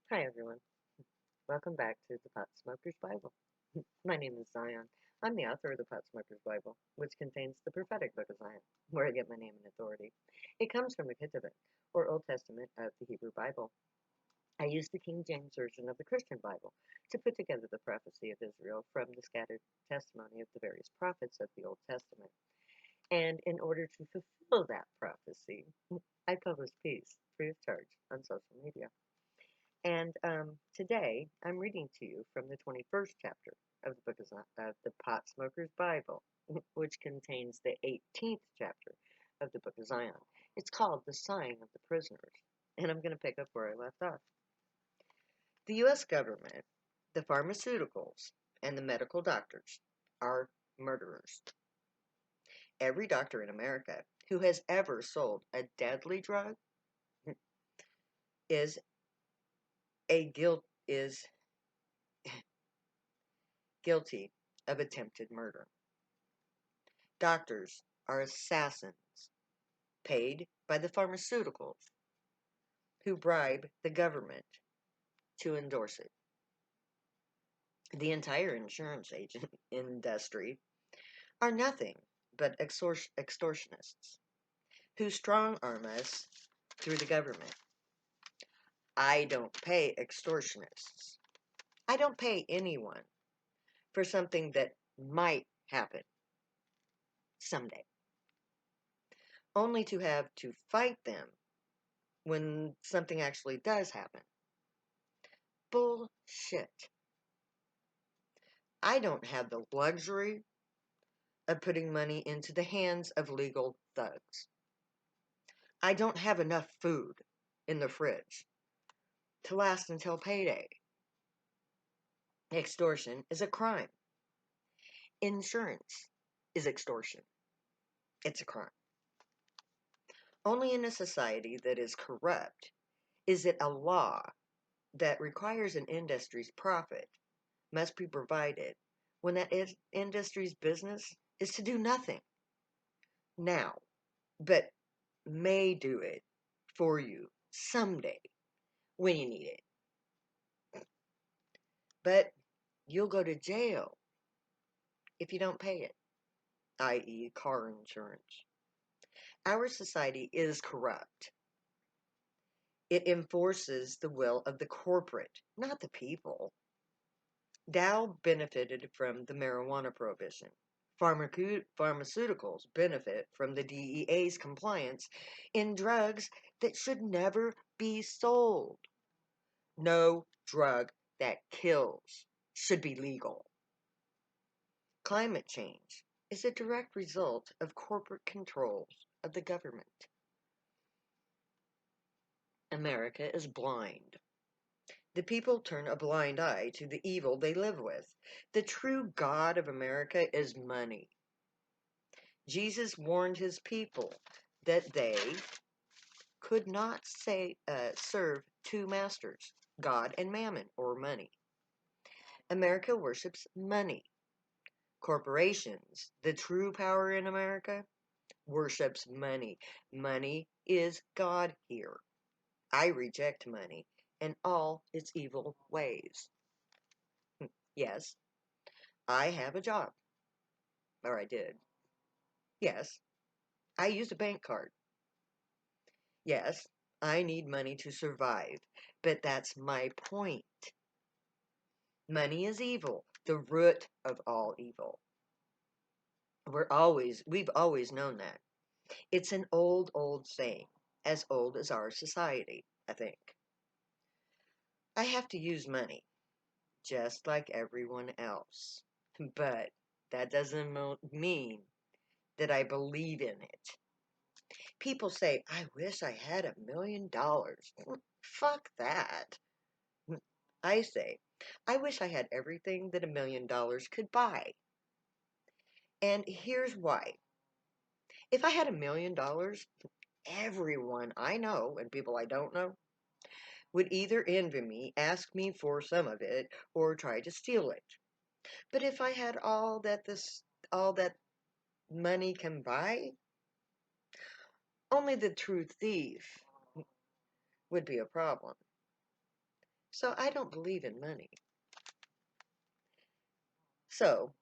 Hi, everyone. Welcome back to the Pot Smoker's Bible. My name is Zion. I'm the author of the Pot Smoker's Bible, which contains the prophetic book of Zion, where I get my name and authority. It comes from the Ketuvim, or Old Testament of the Hebrew Bible. I use the King James Version of the Christian Bible to put together the prophecy of Israel from the scattered testimony of the various prophets of the Old Testament. And in order to fulfill that prophecy, I publish peace free of charge on social media. And today I'm reading to you from the 21st chapter of the book of the Pot Smoker's Bible, which contains the 18th chapter of the book of Zion. It's called The Sighing of the Prisoners, and I'm going to pick up where I left off. The U.S. government, the pharmaceuticals, and the medical doctors are murderers. Every doctor in America who has ever sold a deadly drug is is guilty of attempted murder. Doctors are assassins paid by the pharmaceuticals who bribe the government to endorse it. The entire insurance agent industry are nothing but extortionists who strong arm us through the government. I don't pay extortionists. I don't pay anyone for something that might happen someday, only to have to fight them when something actually does happen. Bullshit. I don't have the luxury of putting money into the hands of legal thugs. I don't have enough food in the fridge to last until payday. Extortion is a crime. Insurance is extortion. It's a crime. Only in a society that is corrupt is it a law that requires an industry's profit must be provided when that industry's business is to do nothing now, but may do it for you someday when you need it. But you'll go to jail if you don't pay it, i.e., car insurance. Our society is corrupt. It enforces the will of the corporate, not the people. Dow benefited from the marijuana prohibition. Pharmaceuticals benefit from the DEA's compliance in drugs that should never be sold. No drug that kills should be legal. Climate change is a direct result of corporate controls of the government. America is blind. The people turn a blind eye to the evil they live with. The true God of America is money. Jesus warned his people that they could not serve two masters, God and mammon, or money. America worships money. Corporations, the true power in America, worships money. Money is God here. I reject money and all its evil ways. Yes, I have a job. Or I did. Yes, I use a bank card. Yes, I need money to survive. But that's my point. Money is evil, the root of all evil. We've always known that. It's an old saying, as old as our society, I think. I have to use money, just like everyone else. But that doesn't mean that I believe in it. People say, I wish I had $1 million. Fuck that. I say, I wish I had everything that $1 million could buy. And here's why. If I had $1 million, everyone I know and people I don't know would either envy me, ask me for some of it, or try to steal it. But if I had all that money can buy, only the true thief would be a problem. So I don't believe in money. So,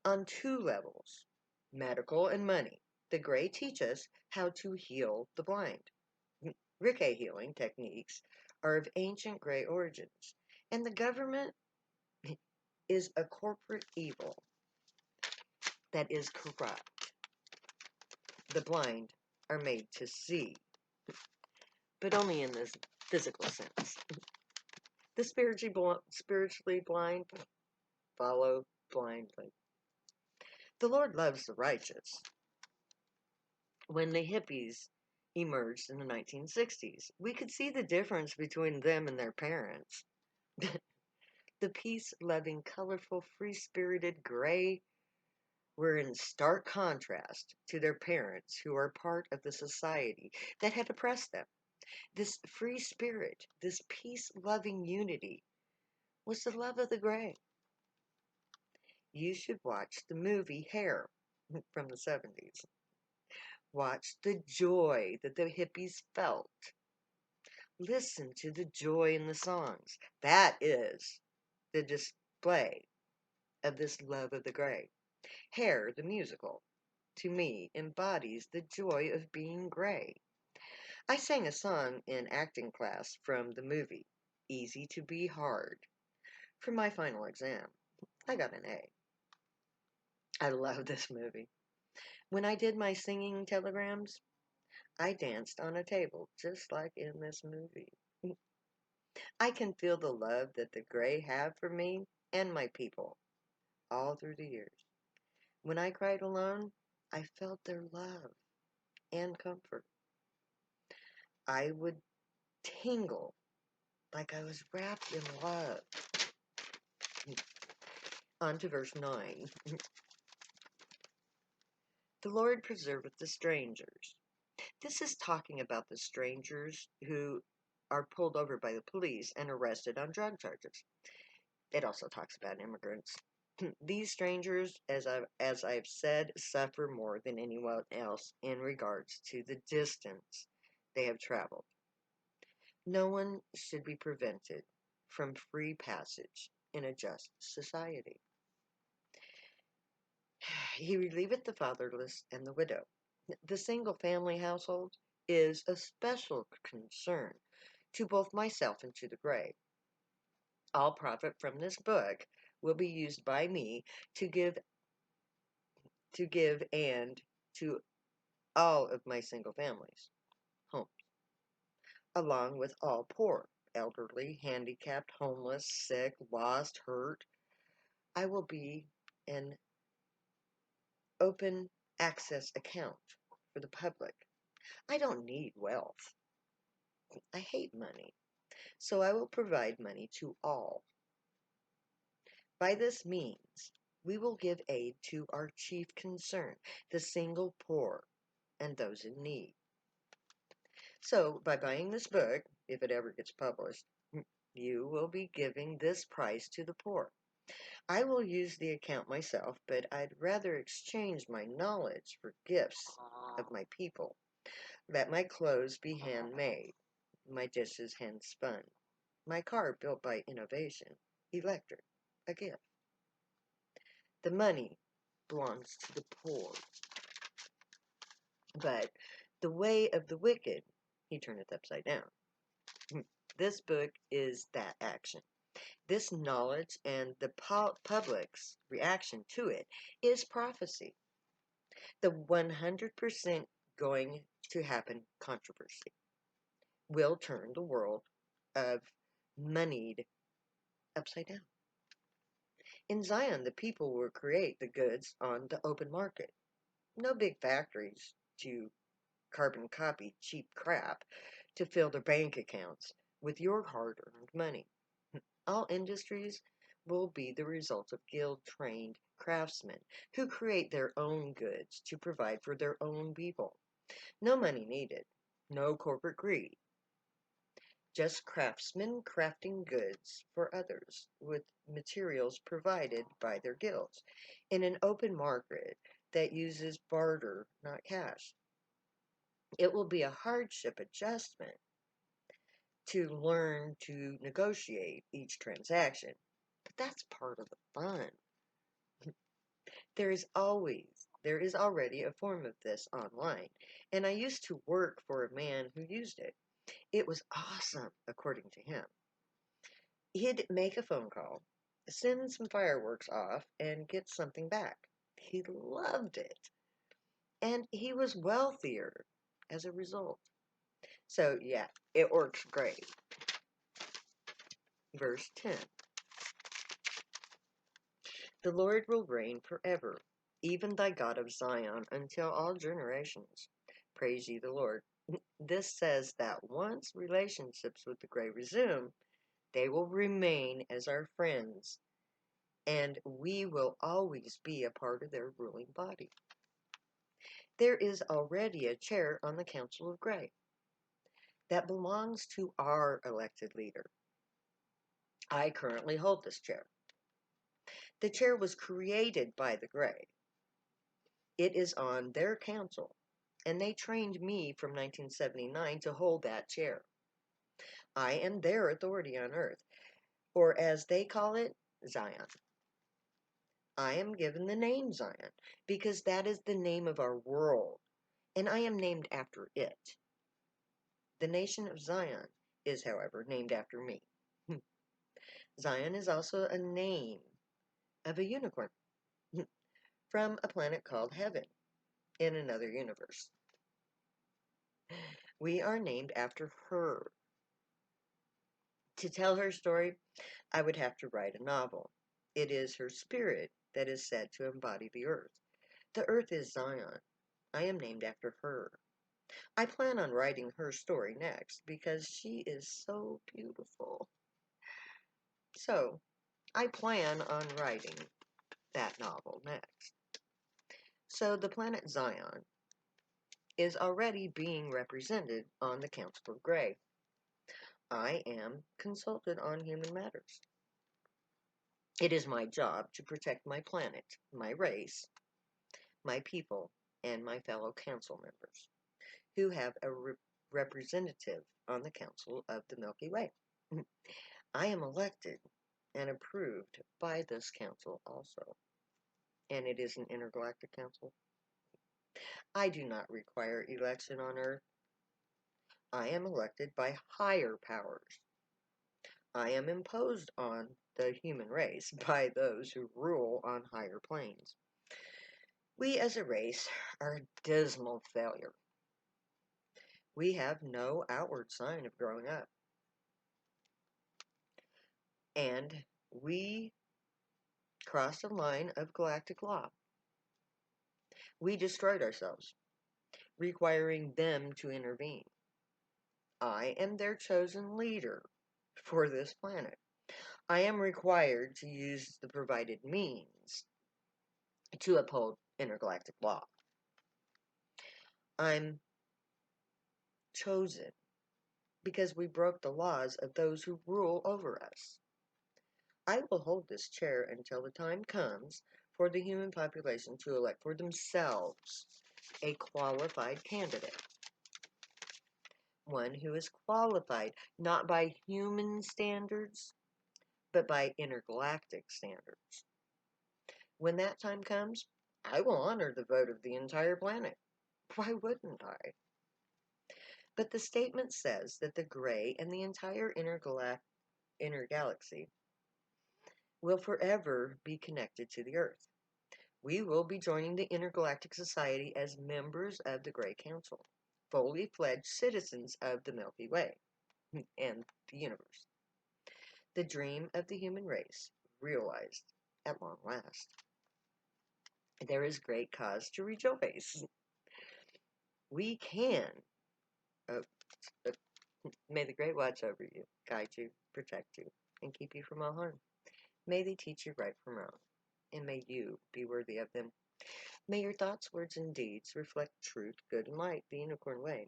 on two levels, medical and money, the Gray teach us how to heal the blind. Rickey healing techniques are of ancient Gray origins, and the government is a corporate evil that is corrupt. The blind are made to see, but only in this physical sense. The spiritually blind follow blindly. The Lord loves the righteous. When the hippies emerged in the 1960s, we could see the difference between them and their parents. The peace-loving, colorful, free-spirited Gray were in stark contrast to their parents, who are part of the society that had oppressed them. This free spirit, this peace-loving unity, was the love of the Gray. You should watch the movie Hair from the 70s. Watch the joy that the hippies felt. Listen to the joy in the songs. That is the display of this love of the Gray. Hair, the musical, to me, embodies the joy of being Gray. I sang a song in acting class from the movie, Easy to Be Hard, for my final exam. I got an A. I love this movie. When I did my singing telegrams, I danced on a table, just like in this movie. I can feel the love that the Gray have for me and my people all through the years. When I cried alone, I felt their love and comfort. I would tingle like I was wrapped in love. On to verse 9. The Lord preserveth the strangers. This is talking about the strangers who are pulled over by the police and arrested on drug charges. It also talks about immigrants. These strangers, as I've said, suffer more than anyone else in regards to the distance they have traveled. No one should be prevented from free passage in a just society. He relieveth the fatherless and the widow. The single family household is a special concern to both myself and to the Gray. All profit from this book will be used by me to give and to all of my single families homes, along with all poor, elderly, handicapped, homeless, sick, lost, hurt. I will be an open access account for the public. I don't need wealth. I hate money, so I will provide money to all. By this means, we will give aid to our chief concern, the single poor and those in need. So, by buying this book, if it ever gets published, you will be giving this price to the poor. I will use the account myself, but I'd rather exchange my knowledge for gifts of my people. Let my clothes be handmade, my dishes hand spun, my car built by innovation, electric, a gift. The money belongs to the poor, but the way of the wicked he turneth upside down. This book is that action. This knowledge and the public's reaction to it is prophecy. The 100% going to happen controversy will turn the world of moneyed upside down. In Zion, the people will create the goods on the open market. No big factories to carbon copy cheap crap to fill their bank accounts with your hard-earned money. All industries will be the result of guild-trained craftsmen who create their own goods to provide for their own people. No money needed, no corporate greed, just craftsmen crafting goods for others with materials provided by their guilds in an open market that uses barter, not cash. It will be a hardship adjustment, to learn to negotiate each transaction. But that's part of the fun. There is already a form of this online, and I used to work for a man who used it. It was awesome, according to him. He'd make a phone call, send some fireworks off, and get something back. He loved it, and he was wealthier as a result. So, yeah, it works great. Verse 10. The Lord will reign forever, even thy God of Zion, until all generations. Praise ye the Lord. This says that once relationships with the Grey resume, they will remain as our friends, and we will always be a part of their ruling body. There is already a chair on the Council of Grey that belongs to our elected leader. I currently hold this chair. The chair was created by the Grey. It is on their council, and they trained me from 1979 to hold that chair. I am their authority on earth, or as they call it, Zion. I am given the name Zion because that is the name of our world, and I am named after it. The nation of Zion is, however, named after me. Zion is also a name of a unicorn from a planet called Heaven in another universe. We are named after her. To tell her story, I would have to write a novel. It is her spirit that is said to embody the earth. The earth is Zion. I am named after her. I plan on writing her story next because she is so beautiful. So, I plan on writing that novel next. So, the planet Zion is already being represented on the Council of Grey. I am consulted on human matters. It is my job to protect my planet, my race, my people, and my fellow council members, who have a representative on the Council of the Milky Way. I am elected and approved by this council also, and it is an intergalactic council. I do not require election on Earth. I am elected by higher powers. I am imposed on the human race by those who rule on higher planes. We as a race are a dismal failure. We have no outward sign of growing up. And we crossed a line of galactic law. We destroyed ourselves, requiring them to intervene. I am their chosen leader for this planet. I am required to use the provided means to uphold intergalactic law. I'm chosen because we broke the laws of those who rule over us. I will hold this chair until the time comes for the human population to elect for themselves a qualified candidate. One who is qualified not by human standards, but by intergalactic standards. When that time comes, I will honor the vote of the entire planet. Why wouldn't I? But the statement says that the Grey and the entire intergalaxy will forever be connected to the Earth. We will be joining the Intergalactic Society as members of the Grey Council, fully fledged citizens of the Milky Way and the universe. The dream of the human race realized at long last. There is great cause to rejoice. We can. Uh, uh, May the great watch over you, guide you, protect you, and keep you from all harm. May they teach you right from wrong, and may you be worthy of them. May your thoughts, words, and deeds reflect truth, good, and light, the unicorn way.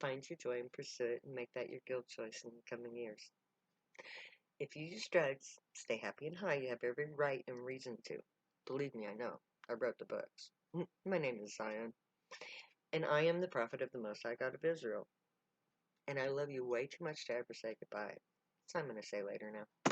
Find your joy and pursue it, and make that your guild choice in the coming years. If you use drugs, stay happy and high. You have every right and reason to. Believe me, I know. I wrote the books. My name is Zion, and I am the prophet of the Most High God of Israel. and I love you way too much to ever say goodbye. So I'm going to say later now.